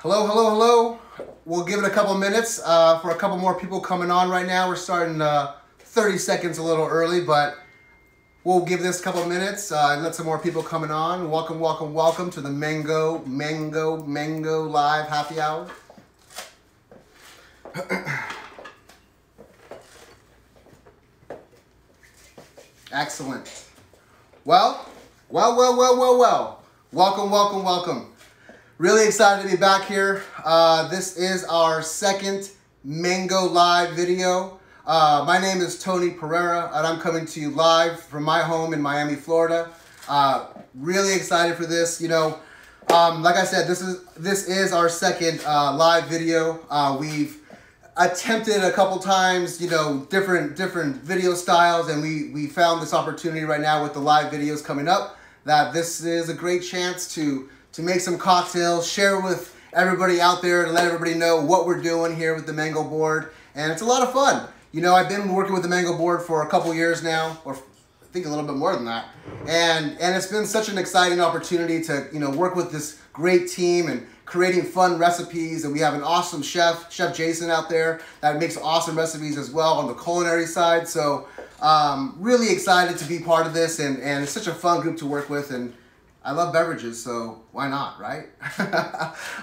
Hello, hello, hello. We'll give it a couple minutes for a couple more people coming on right now. We're starting 30 seconds a little early, but we'll give this a couple minutes and let some more people coming on. Welcome, welcome, welcome to the Mango Live Happy Hour. Excellent. Well. Welcome, welcome, welcome. Really excited to be back here. This is our second Mango Live video. My name is Tony Pereyra, and I'm coming to you live from my home in Miami, Florida. Really excited for this. You know, like I said, this is our second live video. We've attempted a couple times, you know, different video styles, and we found this opportunity right now with the live videos coming up that this is a great chance to make some cocktails, share with everybody out there, and let everybody know what we're doing here with the Mango board. And it's a lot of fun. You know, I've been working with the Mango board for a couple years now, or I think a little bit more than that. And it's been such an exciting opportunity to, you know, work with this great team and creating fun recipes. And we have an awesome chef, Chef Jason out there, that makes awesome recipes as well on the culinary side. So really excited to be part of this, and it's such a fun group to work with, and I love beverages, so why not, right?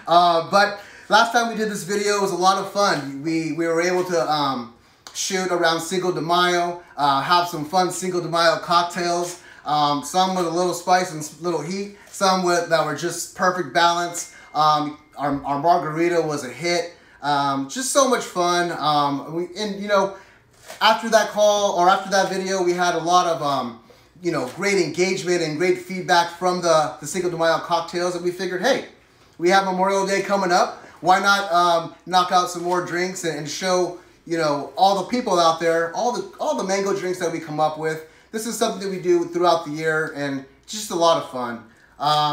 But last time we did this video, it was a lot of fun. We were able to shoot around Cinco de Mayo, have some fun Cinco de Mayo cocktails, some with a little spice and a little heat, some that were just perfect balance. Our margarita was a hit. Just so much fun. And you know, after that call, or after that video, we had a lot of you know, great engagement and great feedback from the Cinco de Mayo cocktails, and we figured, hey, we have Memorial Day coming up. Why not knock out some more drinks and show, you know, all the people out there, all the mango drinks that we come up with. This is something that we do throughout the year, and just a lot of fun.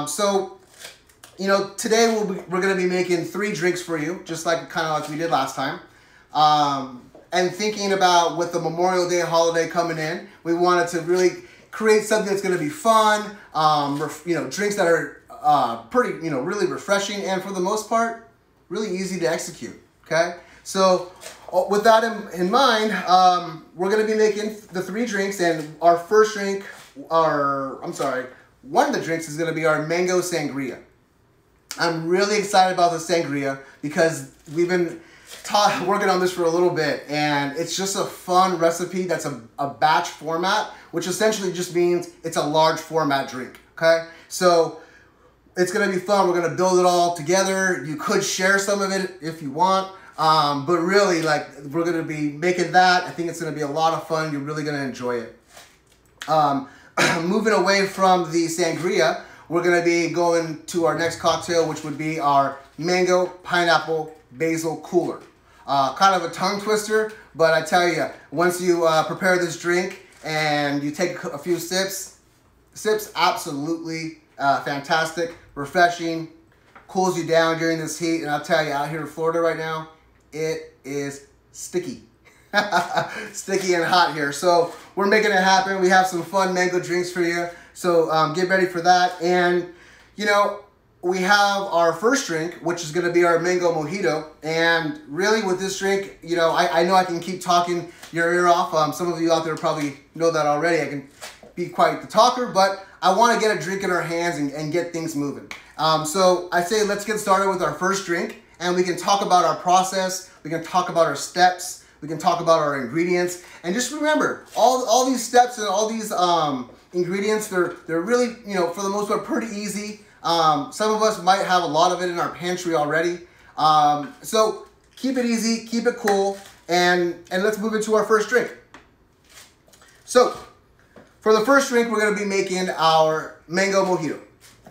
So, you know, today we're going to be making 3 drinks for you, just like we did last time. And thinking about with the Memorial Day holiday coming in, we wanted to really create something that's going to be fun, you know, drinks that are pretty, you know, really refreshing, and for the most part, really easy to execute, okay? So with that in mind, we're going to be making the 3 drinks, and our first drink, one of the drinks is going to be our mango sangria. I'm really excited about the sangria because we've been working on this for a little bit, and it's just a fun recipe that's a batch format, which essentially just means it's a large format drink, okay? So it's gonna be fun. We're gonna build it all together. You could share some of it if you want, but really, like, we're gonna be making that. I think it's gonna be a lot of fun. You're really gonna enjoy it. Moving away from the sangria, we're gonna be going to our next cocktail, which would be our mango pineapple basil cooler. Kind of a tongue twister, but I tell you, once you prepare this drink and you take a few sips, absolutely fantastic, refreshing, cools you down during this heat. And I'll tell you, out here in Florida right now, it is sticky. Sticky and hot here. So we're making it happen. We have some fun mango drinks for you. So get ready for that. And, you know, we have our first drink, which is going to be our mango mojito. And really with this drink, you know, I know I can keep talking your ear off. Some of you out there probably know that already. I can be quite the talker, but I want to get a drink in our hands and get things moving. So I say let's get started with our first drink, and we can talk about our process. We can talk about our steps. We can talk about our ingredients. And just remember, all these steps and all these ingredients, they're really, you know, for the most part, pretty easy. Some of us might have a lot of it in our pantry already. So keep it easy, keep it cool, and let's move into our first drink. So for the first drink, we're going to be making our mango mojito.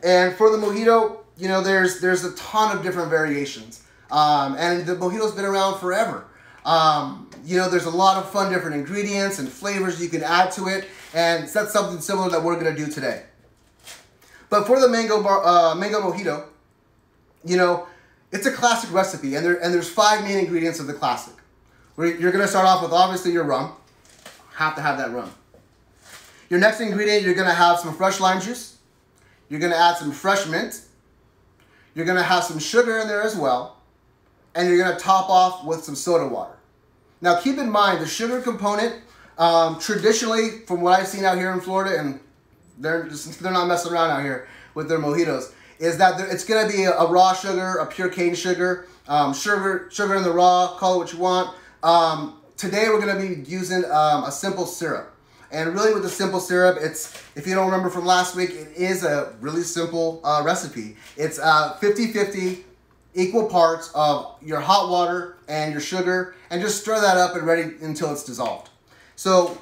And for the mojito, you know, there's a ton of different variations. And the mojito's been around forever. You know, there's a lot of fun different ingredients and flavors you can add to it, and that's something similar that we're going to do today. But for the mango mojito, you know, it's a classic recipe, and there's 5 main ingredients of the classic. You're going to start off with, obviously, your rum. Have to have that rum. Your next ingredient, you're going to have some fresh lime juice. You're going to add some fresh mint. You're going to have some sugar in there as well. And you're going to top off with some soda water. Now keep in mind the sugar component, traditionally from what I've seen out here in Florida, and they're not messing around out here with their mojitos, is that it's going to be a raw sugar, a pure cane sugar, sugar in the raw, call it what you want. Today we're going to be using a simple syrup. And really with the simple syrup, it's, if you don't remember from last week, it is a really simple recipe. It's 50-50. Equal parts of your hot water and your sugar, and just stir that up and ready until it's dissolved. So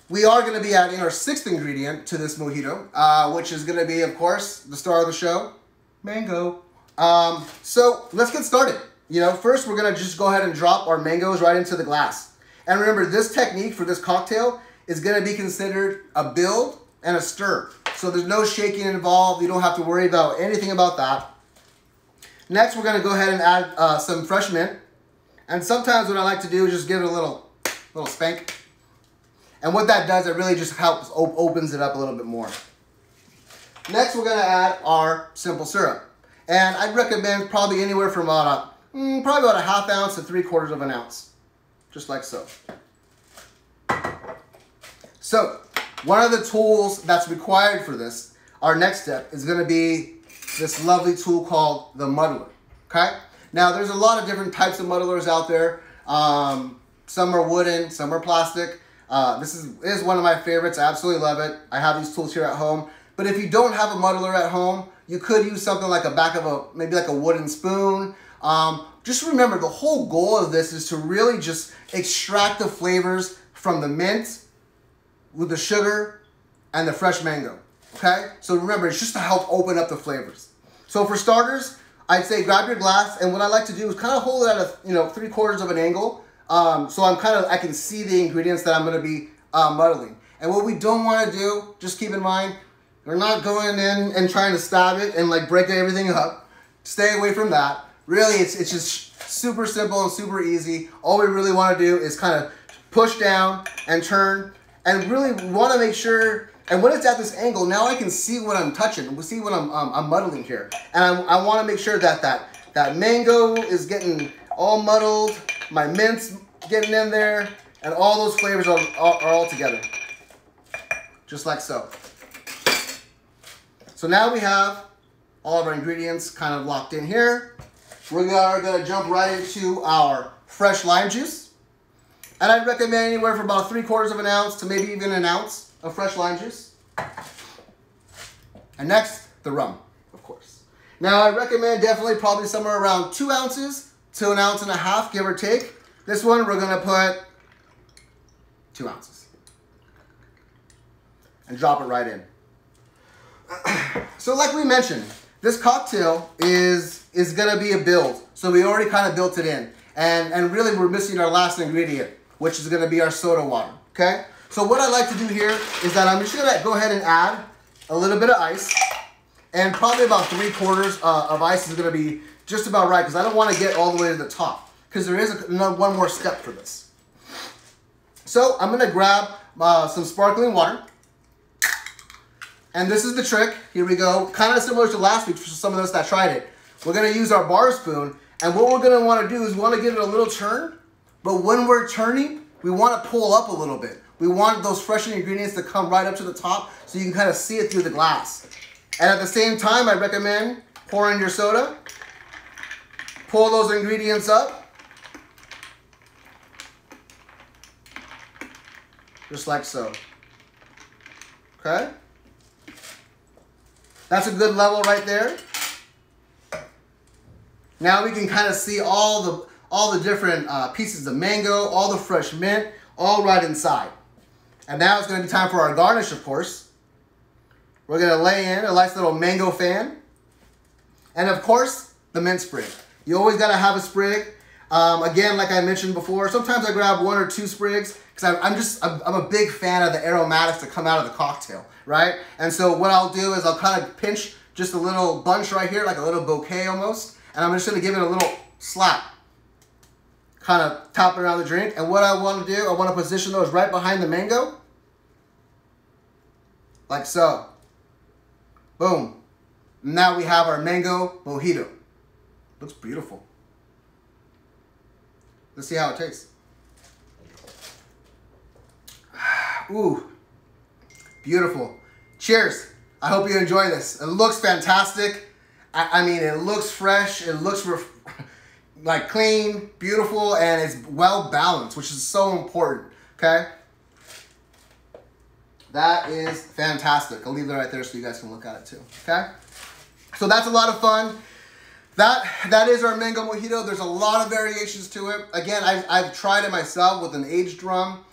we are going to be adding our 6th ingredient to this mojito, which is going to be, of course, the star of the show, mango. So let's get started. First we're going to just go ahead and drop our mangoes right into the glass. And remember, this technique for this cocktail is going to be considered a build and a stir. So there's no shaking involved. You don't have to worry about anything about that. Next, we're going to go ahead and add some fresh mint. And sometimes what I like to do is just give it a little spank. And what that does, it really just helps, opens it up a little bit more. Next, we're going to add our simple syrup. And I'd recommend probably anywhere from probably about a ½ ounce to 3/4 of an ounce. Just like so. So, one of the tools that's required for this, our next step, is going to be this lovely tool called the muddler, okay? Now, there's a lot of different types of muddlers out there. Some are wooden, some are plastic. This is one of my favorites. I absolutely love it. I have these tools here at home. But if you don't have a muddler at home, you could use something like maybe like a wooden spoon. Just remember, the whole goal of this is to really just extract the flavors from the mint with the sugar and the fresh mango. Okay, so remember, it's just to help open up the flavors. So for starters, I'd say grab your glass, and what I like to do is kind of hold it at a 3/4 of an angle, so I can see the ingredients that I'm going to be muddling. And what we don't want to do, just keep in mind, we're not going in and trying to stab it and like break everything up. Stay away from that. Really, it's just super simple and super easy. All we really want to do is kind of push down and turn, and really want to make sure. And when it's at this angle, now I can see what I'm touching. See what I'm muddling here. And I want to make sure that that mango is getting all muddled, my mint's getting in there, and all those flavors are all together. Just like so. So now we have all of our ingredients kind of locked in here. We are going to jump right into our fresh lime juice. And I'd recommend anywhere from about 3/4 of an ounce to maybe even an ounce of fresh lime juice. And next, the rum, of course. Now, I recommend definitely probably somewhere around 2 ounces to 1.5 ounces, give or take. This one, we're going to put 2 ounces. And drop it right in. So like we mentioned, this cocktail is going to be a build. So we already kind of built it in. And really, we're missing our last ingredient, which is going to be our soda water, okay? So what I like to do here is that I'm just going to go ahead and add a little bit of ice. And probably about 3/4 of ice is going to be just about right, because I don't want to get all the way to the top, because there is one more step for this. So I'm going to grab some sparkling water. And this is the trick. Here we go. Kind of similar to last week for some of us that tried it. We're going to use our bar spoon. And what we're going to want to do is we want to give it a little turn. But when we're turning, we want to pull up a little bit. We want those fresh ingredients to come right up to the top so you can kind of see it through the glass. And at the same time, I recommend pouring your soda. Pull those ingredients up. Just like so. Okay? That's a good level right there. Now we can kind of see all the different pieces of mango, all the fresh mint, all right inside. And now it's going to be time for our garnish, of course. We're going to lay in a nice little mango fan. And of course, the mint sprig. You always got to have a sprig. Again, like I mentioned before, sometimes I grab 1 or 2 sprigs because I'm a big fan of the aromatics that come out of the cocktail, right? And so what I'll do is I'll kind of pinch just a little bunch right here, like a little bouquet almost. And I'm just going to give it a little slap. Kind of tap it around the drink. And what I want to do, I want to position those right behind the mango. Like so. Boom. Now we have our mango mojito. Looks beautiful. Let's see how it tastes. Ooh, beautiful. Cheers. I hope you enjoy this. It looks fantastic. I mean, it looks fresh. It looks like clean, beautiful, and it's well balanced, which is so important, okay? That is fantastic. I'll leave it right there so you guys can look at it too, okay? So that's a lot of fun. That is our mango mojito. There's a lot of variations to it. Again, I've tried it myself with an aged rum.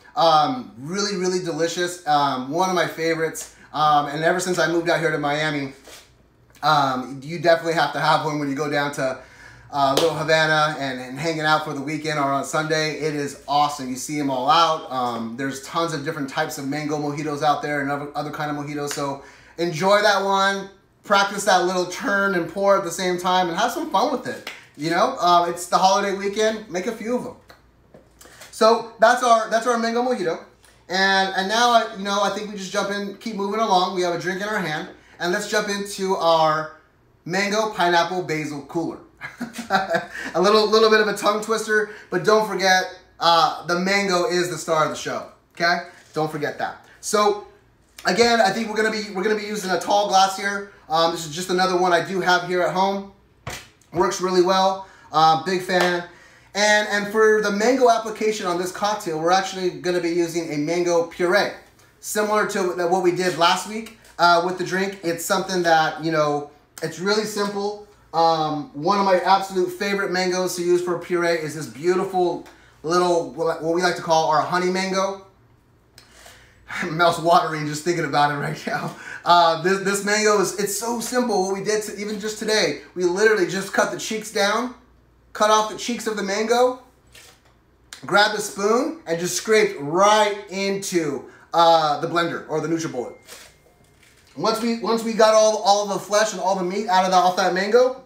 Really, really delicious. One of my favorites. And ever since I moved out here to Miami, you definitely have to have one when you go down to Little Havana and hanging out for the weekend or on Sunday. It is awesome. You see them all out. There's tons of different types of mango mojitos out there and other kind of mojitos. So enjoy that one. Practice that little turn and pour at the same time and have some fun with it. You know, it's the holiday weekend. Make a few of them. So that's our mango mojito. And now, I think we just jump in, keep moving along. We have a drink in our hand. And let's jump into our mango pineapple basil cooler. A little bit of a tongue twister, but don't forget, the mango is the star of the show. Okay? Don't forget that. So again, I think we're gonna be using a tall glass here. This is just another one I do have here at home. Works really well. Big fan. And for the mango application on this cocktail, we're actually going to be using a mango puree. Similar to what we did last week with the drink. It's something that, it's really simple. One of my absolute favorite mangoes to use for a puree is this beautiful little, what we like to call our honey mango. Mouth's watering just thinking about it right now. This mango it's so simple. What we did even just today, we literally just cut the cheeks down. Cut off the cheeks of the mango, grab the spoon, and just scrape right into the blender or the NutriBullet. Once we got all the flesh and all the meat off that mango,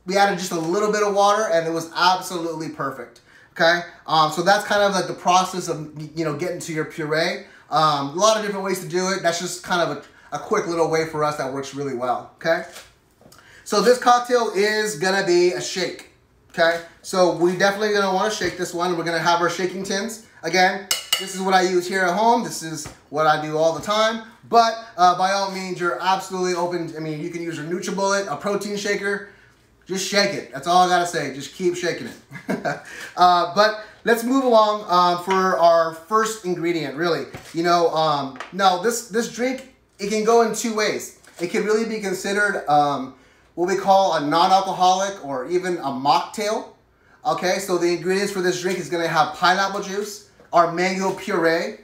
we added just a little bit of water, and it was absolutely perfect. Okay, so that's kind of like the process of getting to your puree. A lot of different ways to do it. That's just kind of a quick little way for us that works really well. Okay. So this cocktail is gonna be a shake, okay? So we definitely gonna wanna shake this one. We're gonna have our shaking tins. Again, this is what I use here at home. This is what I do all the time. But by all means, you're absolutely open. I mean, you can use your NutriBullet, a protein shaker. Just shake it. That's all I gotta say. Just keep shaking it. But let's move along for our first ingredient, really. Now this drink, it can go in two ways. It can really be considered what we call a non-alcoholic or even a mocktail. Okay, so the ingredients for this drink is going to have pineapple juice, our mango puree,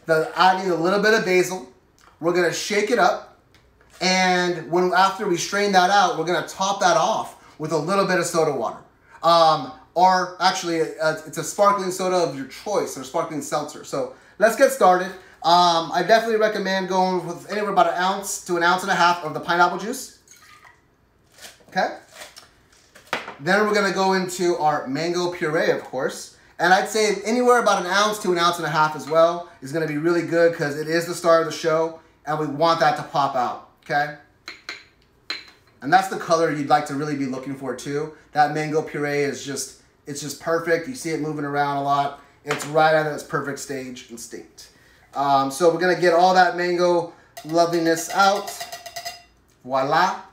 adding a little bit of basil. We're going to shake it up, and after we strain that out, we're going to top that off with a little bit of soda water. Or actually, it's a sparkling soda of your choice, or sparkling seltzer. So let's get started. I definitely recommend going with anywhere about 1 ounce to 1.5 ounces of the pineapple juice. Okay. Then we're going to go into our mango puree, of course. And I'd say anywhere about 1 ounce to 1.5 ounces as well is going to be really good because it is the star of the show and we want that to pop out. Okay. And that's the color you'd like to really be looking for too. That mango puree is it's just perfect. You see it moving around a lot. It's right at its perfect stage and state. So we're going to get all that mango loveliness out. Voila.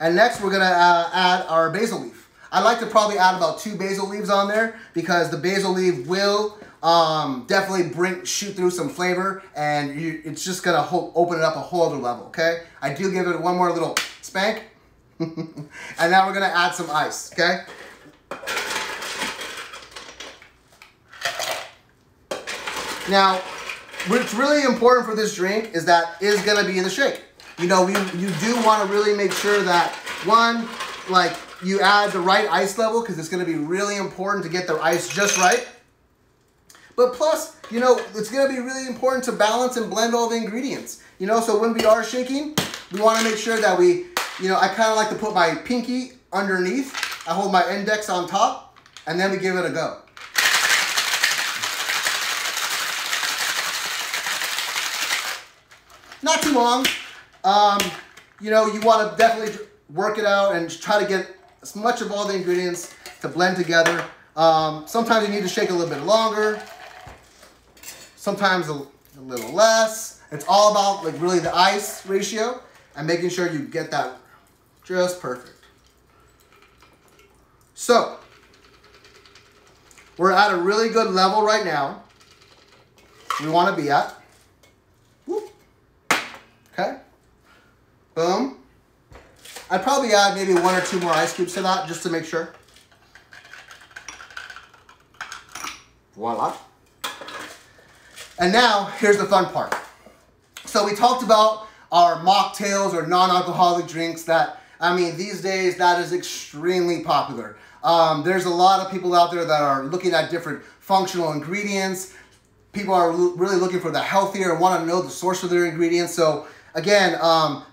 And next we're going to add our basil leaf. I like to probably add about 2 basil leaves on there because the basil leaf will definitely shoot through some flavor and it's just going to open it up a whole other level, okay? I do give it one more little spank. And now we're going to add some ice, okay? Now, what's really important for this drink is that it's going to be in the shake. You do want to really make sure that, one, like, you add the right ice level because it's going to be really important to get the ice just right. But plus, it's going to be really important to balance and blend all the ingredients. So when we are shaking, we want to make sure that I kind of like to put my pinky underneath. I hold my index on top, and then we give it a go. Not too long. you know, you want to definitely work it out and try to get as much of all the ingredients to blend together. Sometimes you need to shake a little bit longer, sometimes a little less. It's all about like really the ice ratio and making sure you get that just perfect. So, we're at a really good level right now. We want to be at. Whoop. Okay. Boom. I'd probably add maybe 1 or 2 more ice cubes to that just to make sure. Voila. And now, here's the fun part. So we talked about our mocktails or non-alcoholic drinks that, I mean, these days that is extremely popular. There's a lot of people out there that are looking at different functional ingredients. People are really looking for the healthier and want to know the source of their ingredients. So again,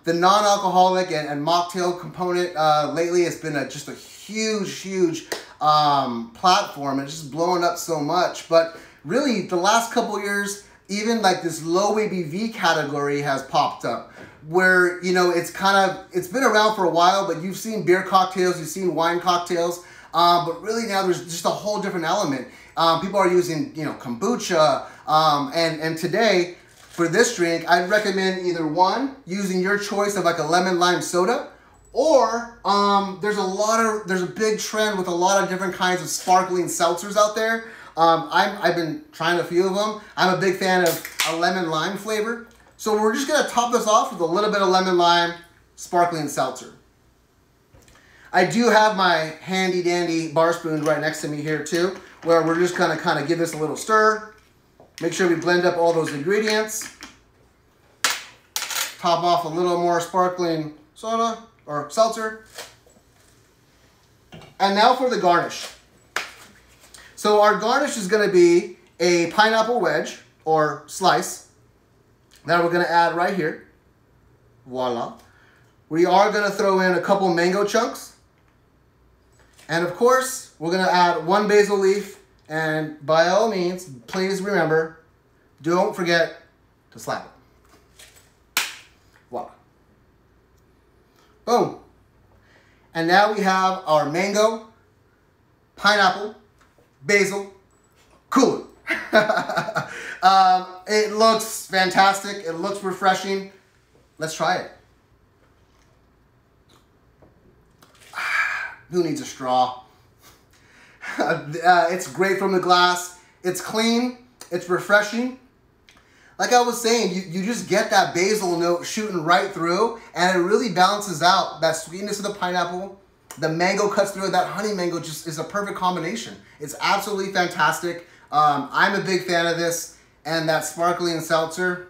the non-alcoholic and mocktail component lately has been just a huge platform. It's just blowing up so much. But really, the last couple years, even like this low ABV category has popped up, where, you know, it's been around for a while, but you've seen beer cocktails, you've seen wine cocktails, but really now there's just a whole different element. People are using, you know, kombucha, and today, for this drink, I'd recommend either one, using your choice of like a lemon lime soda, or there's a big trend with a lot of different kinds of sparkling seltzers out there. I've been trying a few of them. I'm a big fan of a lemon lime flavor. So we're just gonna top this off with a little bit of lemon lime sparkling seltzer. I do have my handy dandy bar spoon right next to me here too, where we're just gonna kind of give this a little stir. Make sure we blend up all those ingredients. Top off a little more sparkling soda or seltzer. And now for the garnish. So our garnish is gonna be a pineapple wedge or slice that we're gonna add right here. Voila. We are gonna throw in a couple mango chunks. And of course, we're gonna add 1 basil leaf. And by all means, please remember, don't forget to slap it. Voila. Boom. And now we have our mango, pineapple, basil, cool. It looks fantastic. It looks refreshing. Let's try it. Who needs a straw? It's great from the glass. It's clean. It's refreshing. Like I was saying, you just get that basil note shooting right through, and it really balances out that sweetness of the pineapple. The mango cuts through it. That honey mango just is a perfect combination. It's absolutely fantastic. I'm a big fan of this, and that sparkling seltzer.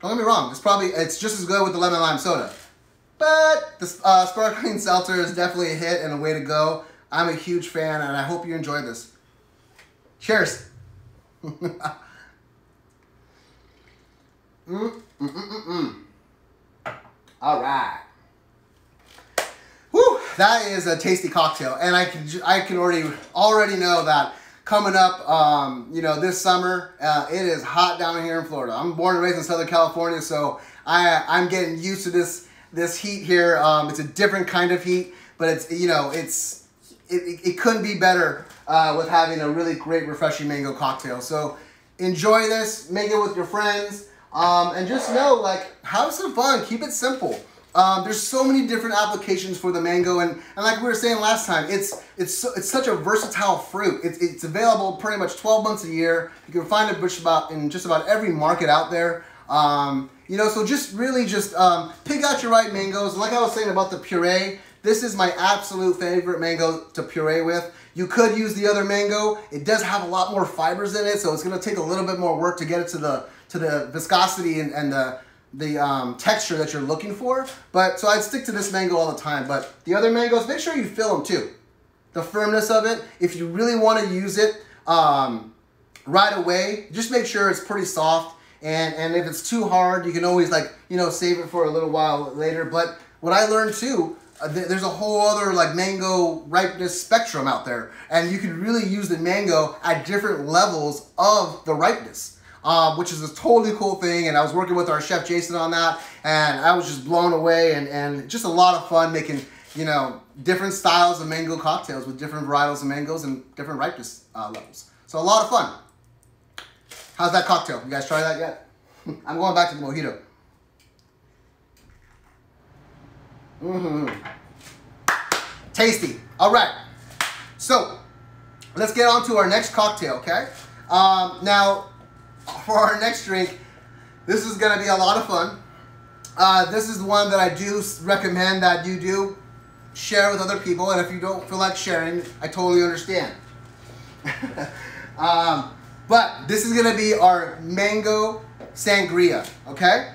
Don't get me wrong. It's just as good with the lemon lime soda. But the sparkling seltzer is definitely a hit and a way to go. I'm a huge fan, and I hope you enjoyed this. Cheers. All right. Whew, that is a tasty cocktail, and I can already know that coming up, you know, this summer, it is hot down here in Florida. I'm born and raised in Southern California, so I'm getting used to this heat here. It's a different kind of heat, but it couldn't be better with having a really great, refreshing mango cocktail. So enjoy this, make it with your friends, and just know, like, have some fun, keep it simple. There's so many different applications for the mango, and like we were saying last time, it's such a versatile fruit. It's available pretty much 12 months a year. You can find it in just about every market out there. You know, so just pick out your right mangoes. Like I was saying about the puree, this is my absolute favorite mango to puree with. You could use the other mango. It does have a lot more fibers in it, so it's gonna take a little bit more work to get it to the viscosity and the texture that you're looking for. But so I'd stick to this mango all the time. But the other mangoes, make sure you fill them too. The firmness of it, if you really want to use it right away, just make sure it's pretty soft. And if it's too hard, you can always, like, you know, save it for a little while later. But what I learned too, there's a whole other like mango ripeness spectrum out there, and you can really use the mango at different levels of the ripeness. which is a totally cool thing. And I was working with our chef Jason on that, and I was just blown away, and just a lot of fun making, you know, different styles of mango cocktails with different varietals of mangoes and different ripeness levels. So a lot of fun. How's that cocktail? You guys try that yet? I'm going back to the Mojito. Tasty. All right. So let's get on to our next cocktail, okay? Now, for our next drink, this is going to be a lot of fun. This is the one that I do recommend that you do share with other people, and if you don't feel like sharing, I totally understand. But this is going to be our mango sangria, okay?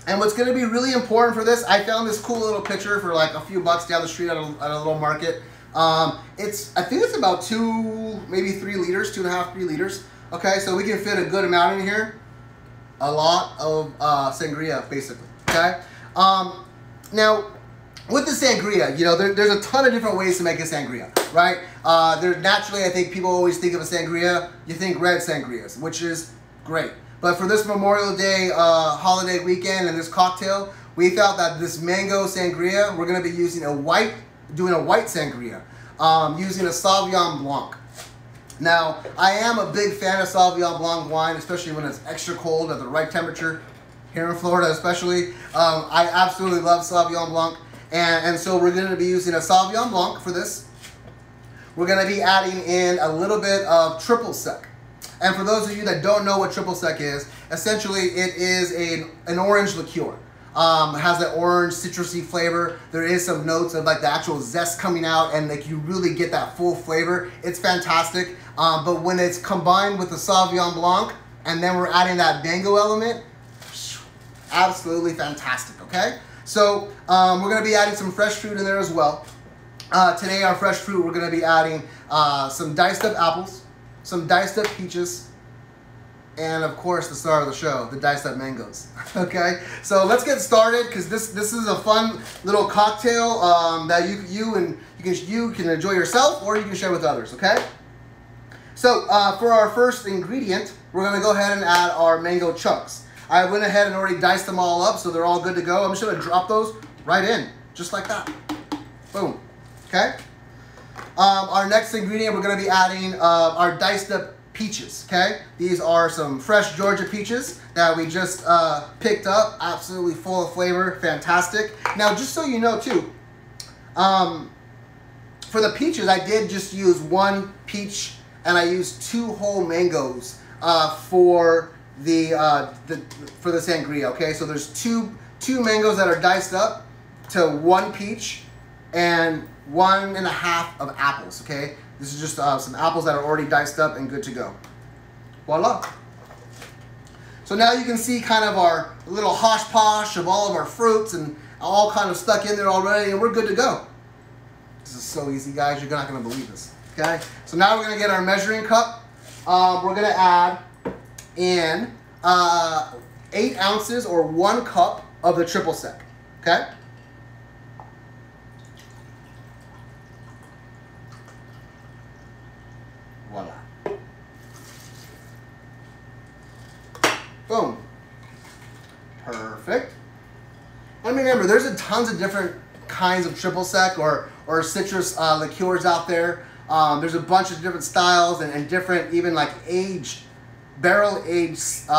And what's going to be really important for this, I found this cool little pitcher for like a few bucks down the street at a little market. I think it's about 2, maybe 3 liters, 2.5, 3 liters. Okay, so we can fit a good amount in here. A lot of sangria, basically. Okay. Now, with the sangria, you know, there's a ton of different ways to make a sangria, right? Naturally, I think people always think of a sangria, you think red sangrias, which is great. But for this Memorial Day holiday weekend and this cocktail, we felt that this mango sangria, we're going to be using doing a white sangria, using a Savion Blanc. Now, I am a big fan of Savion Blanc wine, especially when it's extra cold at the right temperature, here in Florida especially. I absolutely love Savion Blanc, and so we're going to be using a Savion Blanc for this. We're going to be adding in a little bit of triple sec. And for those of you that don't know what triple sec is, essentially it is an orange liqueur. It has that orange citrusy flavor. There is some notes of like the actual zest coming out, and like you really get that full flavor. It's fantastic. But when it's combined with the Savion Blanc, and then we're adding that mango element, absolutely fantastic, okay? So we're gonna be adding some fresh fruit in there as well. Today our fresh fruit, we're gonna be adding some diced up apples, some diced up peaches, and of course the star of the show, the diced up mangoes. Okay, so let's get started, because this is a fun little cocktail that you can enjoy yourself, or you can share with others. Okay, so for our first ingredient, we're gonna go ahead and add our mango chunks. I went ahead and already diced them all up, so they're all good to go. I'm just gonna drop those right in, just like that. Boom. Okay. Our next ingredient, we're going to be adding our diced up peaches, okay? These are some fresh Georgia peaches that we just picked up, absolutely full of flavor, fantastic. Now, just so you know too, for the peaches, I did just use 1 peach, and I used 2 whole mangoes for the sangria, okay? So there's two mangoes that are diced up to 1 peach, and 1.5 of apples, okay? This is just some apples that are already diced up and good to go. Voila. So now you can see kind of our little hosh-posh of all of our fruits and all kind of stuck in there already, and we're good to go. This is so easy, guys. You're not going to believe this, okay? So now we're going to get our measuring cup. We're going to add in 8 ounces or 1 cup of the triple sec, okay? Voila. Boom. Perfect. And remember, there's tons of different kinds of triple sec or citrus liqueurs out there. There's a bunch of different styles and different, even like barrel-aged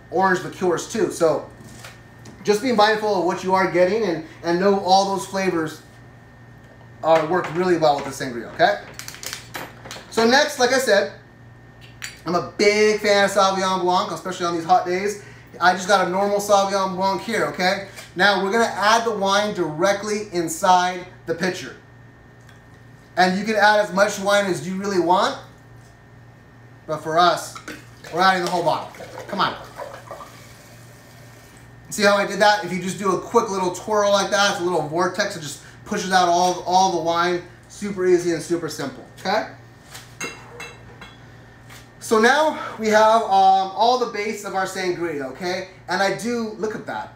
orange liqueurs too. So just be mindful of what you are getting, and know all those flavors work really well with the sangria, okay? So next, like I said, I'm a big fan of Savion Blanc, especially on these hot days. I just got a normal Savion Blanc here, okay? Now we're gonna add the wine directly inside the pitcher. And you can add as much wine as you really want, but for us, we're adding the whole bottle. Come on. See how I did that? If you just do a quick little twirl like that, it's a little vortex, it just pushes out all the wine. Super easy and super simple, okay? So now we have all the base of our sangria, okay? And look at that.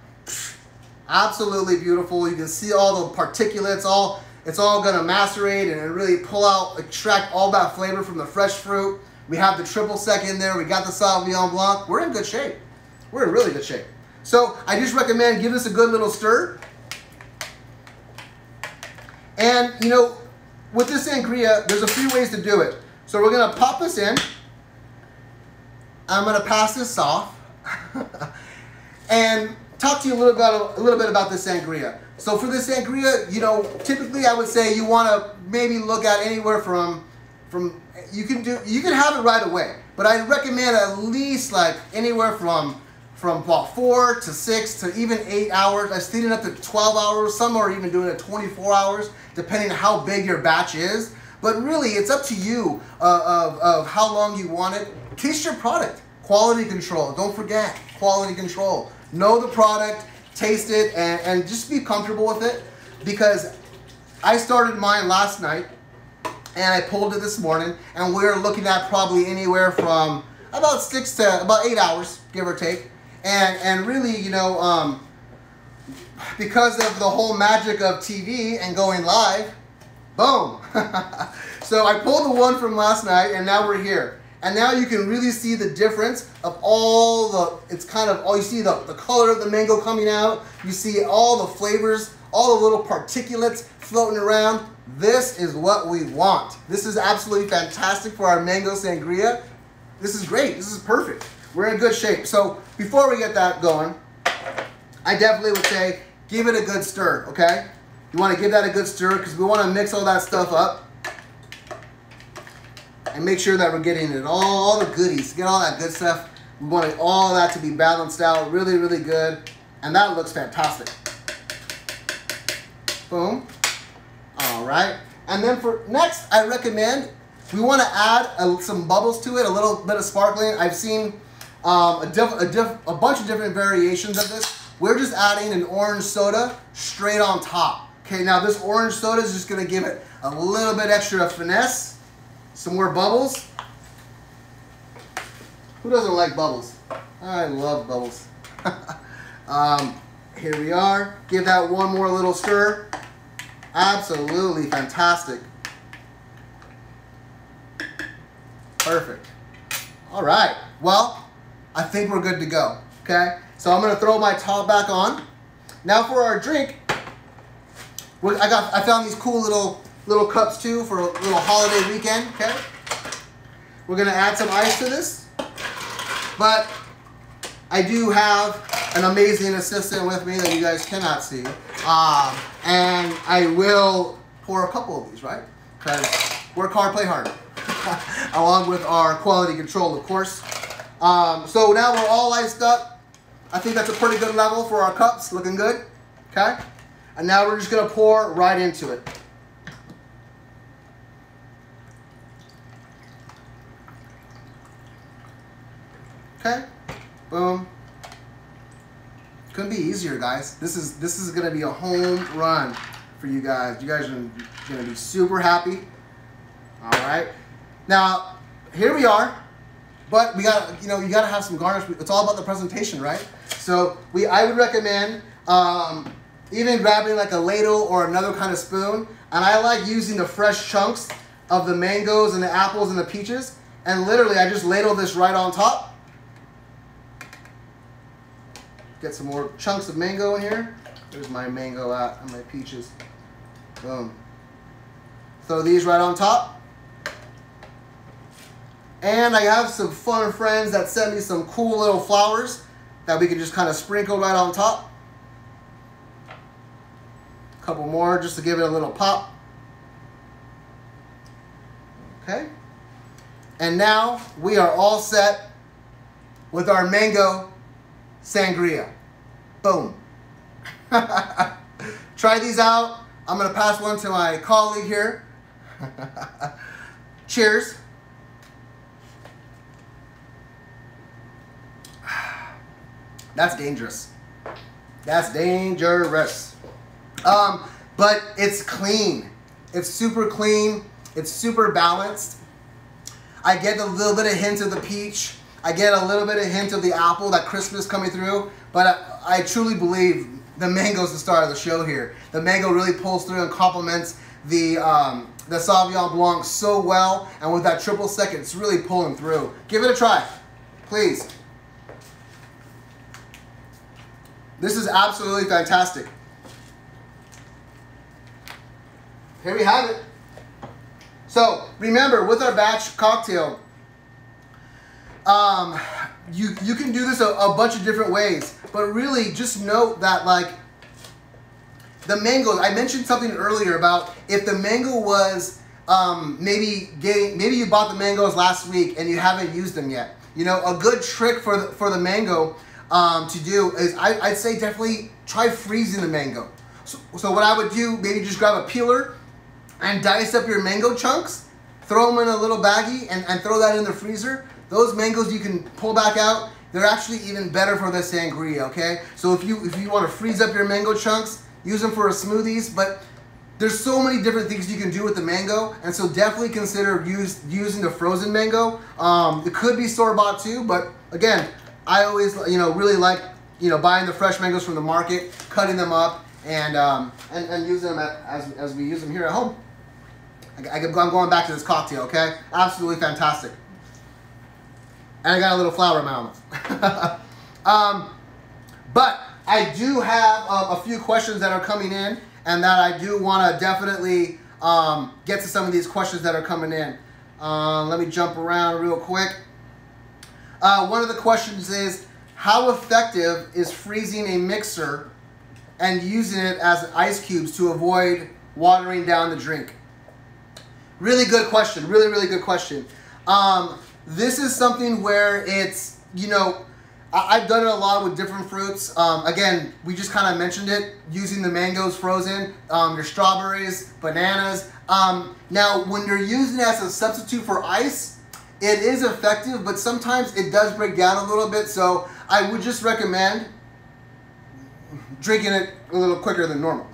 Absolutely beautiful. You can see all the particulates, it's all gonna macerate and really extract all that flavor from the fresh fruit. We have the triple sec in there. We got the Savion Blanc. We're in good shape. We're in really good shape. So I just recommend give this a good little stir. And, you know, with this sangria, there's a few ways to do it. So we're going to pop this in. I'm going to pass this off. And talk to you a little bit about this sangria. So for this sangria, you know, typically I would say you want to maybe look at anywhere from you can have it right away, but I recommend at least like anywhere from about 4 to 6 to even 8 hours. I've seen it up to 12 hours. Some are even doing it 24 hours, depending on how big your batch is. But really, it's up to you of how long you want it. Taste your product. Quality control. Don't forget, quality control. Know the product, taste it, and just be comfortable with it. Because I started mine last night, and I pulled it this morning, and we're looking at probably anywhere from about 6 to about 8 hours, give or take. And really, you know, because of the whole magic of TV and going live, boom. So I pulled the one from last night, and now we're here. And now you can really see the difference of all the, it's kind of, you see the color of the mango coming out. You see all the flavors, all the little particulates floating around. This is what we want. This is absolutely fantastic for our mango sangria. This is great. This is perfect. We're in good shape. So before we get that going, I definitely would say give it a good stir, okay? You want to give that a good stir because we want to mix all that stuff up and make sure that we're getting it all the goodies. Get all that good stuff. We want all that to be balanced out, really, really good. And that looks fantastic. Boom. All right. And then for next, I recommend we want to add some bubbles to it, a little bit of sparkling. I've seen a bunch of different variations of this. We're just adding an orange soda straight on top. Okay, now this orange soda is just going to give it a little bit extra finesse. Some more bubbles. Who doesn't like bubbles? I love bubbles. Here we are. Give that one more little stir. Absolutely fantastic. Perfect. All right. Well, I think we're good to go. Okay. So I'm gonna throw my top back on. Now for our drink, I found these cool little cups too for a little holiday weekend. Okay. We're gonna add some ice to this, but I do have an amazing assistant with me that you guys cannot see, and I will pour a couple of these, right? Because work hard, play hard, along with our quality control, of course. So now we're all iced up. I think that's a pretty good level for our cups, looking good, okay? And now we're just gonna pour right into it. Okay, boom. Couldn't be easier, guys. This is gonna be a home run for you guys. You guys are gonna be super happy. All right. Now, here we are. But we got, you gotta have some garnish. It's all about the presentation, right? So I would recommend even grabbing like a ladle or another kind of spoon. And I like using the fresh chunks of the mangoes and the apples and the peaches. And literally, I just ladle this right on top. Get some more chunks of mango in here. There's my mango at and my peaches. Boom. Throw these right on top. And I have some fun friends that sent me some cool little flowers that we can just kind of sprinkle right on top. A couple more just to give it a little pop. Okay. And now we are all set with our mango sangria. Boom. Try these out. I'm going to pass one to my colleague here. Cheers. That's dangerous. That's dangerous. But it's clean. It's super clean. It's super balanced. I get a little bit of hint of the peach. I get a little bit of hint of the apple, that crispness coming through. But I truly believe the mango's the star of the show here. The mango really pulls through and complements the the Savion Blanc so well, and with that triple sec, it's really pulling through. Give it a try, please. This is absolutely fantastic. Here we have it. So remember, with our batch cocktail, you can do this a bunch of different ways, but really just note that, like, the mangoes, I mentioned something earlier about if the mango was maybe you bought the mangoes last week and you haven't used them yet. You know, a good trick for the mango to do is I'd say definitely try freezing the mango. So what I would do, maybe just grab a peeler and dice up your mango chunks, throw them in a little baggie and throw that in the freezer. Those mangoes you can pull back out. They're actually even better for the sangria, okay? So if you want to freeze up your mango chunks, use them for smoothies, but there's so many different things you can do with the mango, and so definitely consider using the frozen mango. It could be store-bought too, but again, I always really like buying the fresh mangoes from the market, cutting them up, and using them as we use them here at home. I'm going back to this cocktail, okay? Absolutely fantastic. And I got a little flour in my mouth. But I do have a few questions that are coming in, and that I do want to definitely get to some of these questions that are coming in. Let me jump around real quick. One of the questions is, how effective is freezing a mixer and using it as ice cubes to avoid watering down the drink? Really good question. Really, really good question. This is something where it's, I've done it a lot with different fruits. Again, we just kind of mentioned it, using the mangoes frozen, your strawberries, bananas. Now, when you're using it as a substitute for ice, it is effective, but sometimes it does break down a little bit. So I would just recommend drinking it a little quicker than normal.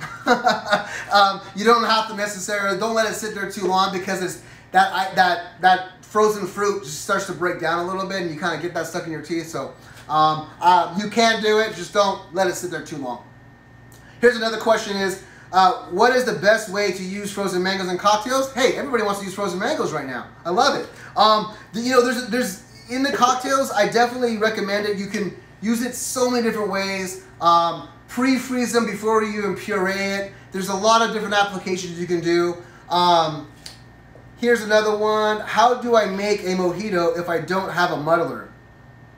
You don't have to necessarily, don't let it sit there too long, because it's that frozen fruit just starts to break down a little bit, and you kind of get that stuck in your teeth. So you can do it, just don't let it sit there too long. Here's another question is, what is the best way to use frozen mangoes in cocktails? Hey, everybody wants to use frozen mangoes right now. I love it. There's in the cocktails, I definitely recommend it. You can use it so many different ways. Pre-freeze them before you even puree it. There's a lot of different applications you can do. Here's another one. How do I make a mojito if I don't have a muddler?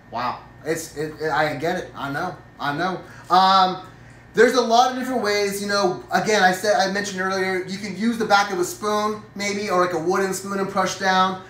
Wow. I get it. I know. There's a lot of different ways. Again, I mentioned earlier, you can use the back of a spoon, maybe, or like a wooden spoon and push down.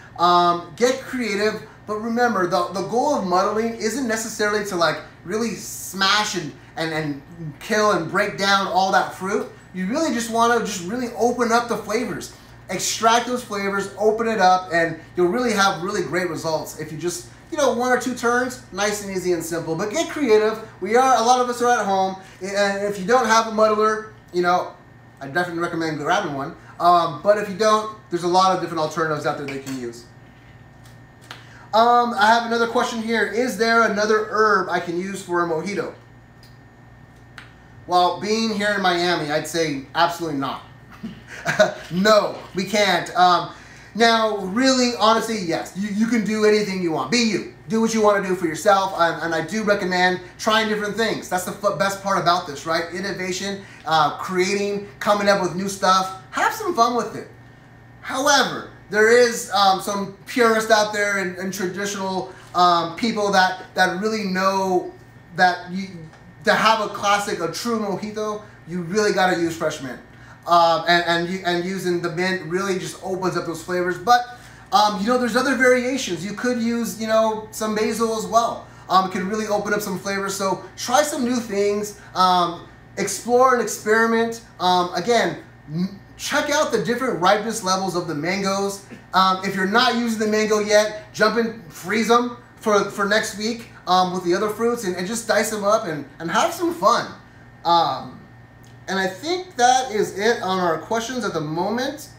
Get creative, but remember, the goal of muddling isn't necessarily to like really smash and kill and break down all that fruit. You really just want to just really open up the flavors. Extract those flavors, open it up, and you'll really have really great results if you just, one or two turns, nice and easy and simple. But get creative. A lot of us are at home, and if you don't have a muddler, I definitely recommend grabbing one. But if you don't, there's a lot of different alternatives out there they can use. I have another question here. Is there another herb I can use for a mojito? Well, being here in Miami, I'd say absolutely not. No, we can't. Now, really, honestly, yes, you can do anything you want. Be you. Do what you want to do for yourself, and I do recommend trying different things. That's the best part about this, right? Innovation, creating, coming up with new stuff. Have some fun with it. However, there is some purists out there and traditional people that really know that to have a classic, a true mojito, you really got to use fresh mint. And using the mint really just opens up those flavors. But there's other variations. You could use some basil as well. It can really open up some flavors. So try some new things. Explore and experiment. Again, check out the different ripeness levels of the mangoes. If you're not using the mango yet, jump in, freeze them for next week with the other fruits, and just dice them up and have some fun. And I think that is it on our questions at the moment.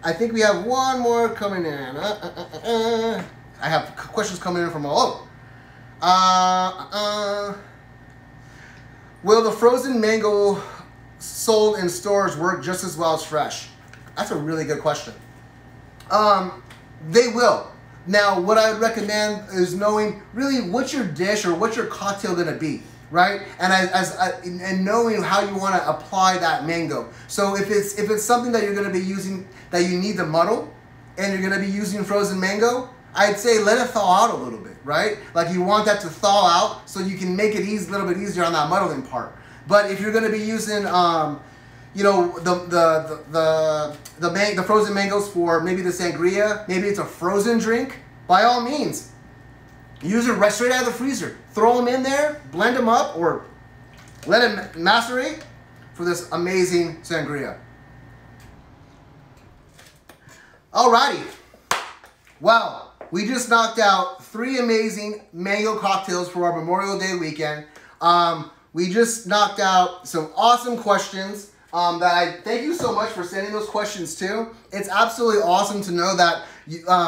I think we have one more coming in. I have questions coming in from all over. Will the frozen mango sold in stores work just as well as fresh? That's a really good question. They will. Now, what I would recommend is knowing really what's your dish or what's your cocktail gonna be, right? And and knowing how you want to apply that mango. So if it's something that you're gonna be using that you need to muddle, and you're gonna be using frozen mango, I'd say let it thaw out a little bit, right? Like you want that to thaw out so you can make it a little bit easier on that muddling part. But if you're gonna be using you know, the frozen mangoes for maybe the sangria, maybe it's a frozen drink, by all means, use it right straight out of the freezer. Throw them in there, blend them up, or let it macerate for this amazing sangria. Alrighty, well, we just knocked out 3 amazing mango cocktails for our Memorial Day weekend. We just knocked out some awesome questions. That I thank you so much for sending those questions too. It's absolutely awesome to know that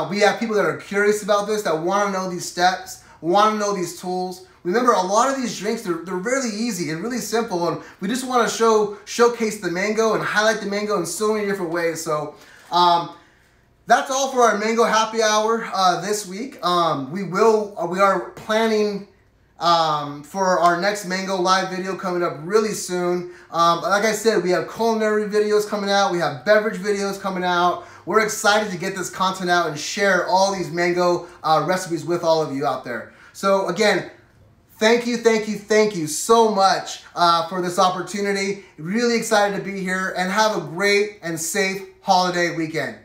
we have people that are curious about this, that want to know these steps, want to know these tools. Remember, a lot of these drinks, they're really easy and really simple, and we just want to showcase the mango and highlight the mango in so many different ways. So that's all for our mango happy hour this week. We are planning for our next Mango Live video coming up really soon. Like I said, we have culinary videos coming out. We have beverage videos coming out. We're excited to get this content out and share all these mango recipes with all of you out there. So again, thank you so much for this opportunity. Really excited to be here, and have a great and safe holiday weekend.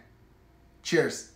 Cheers.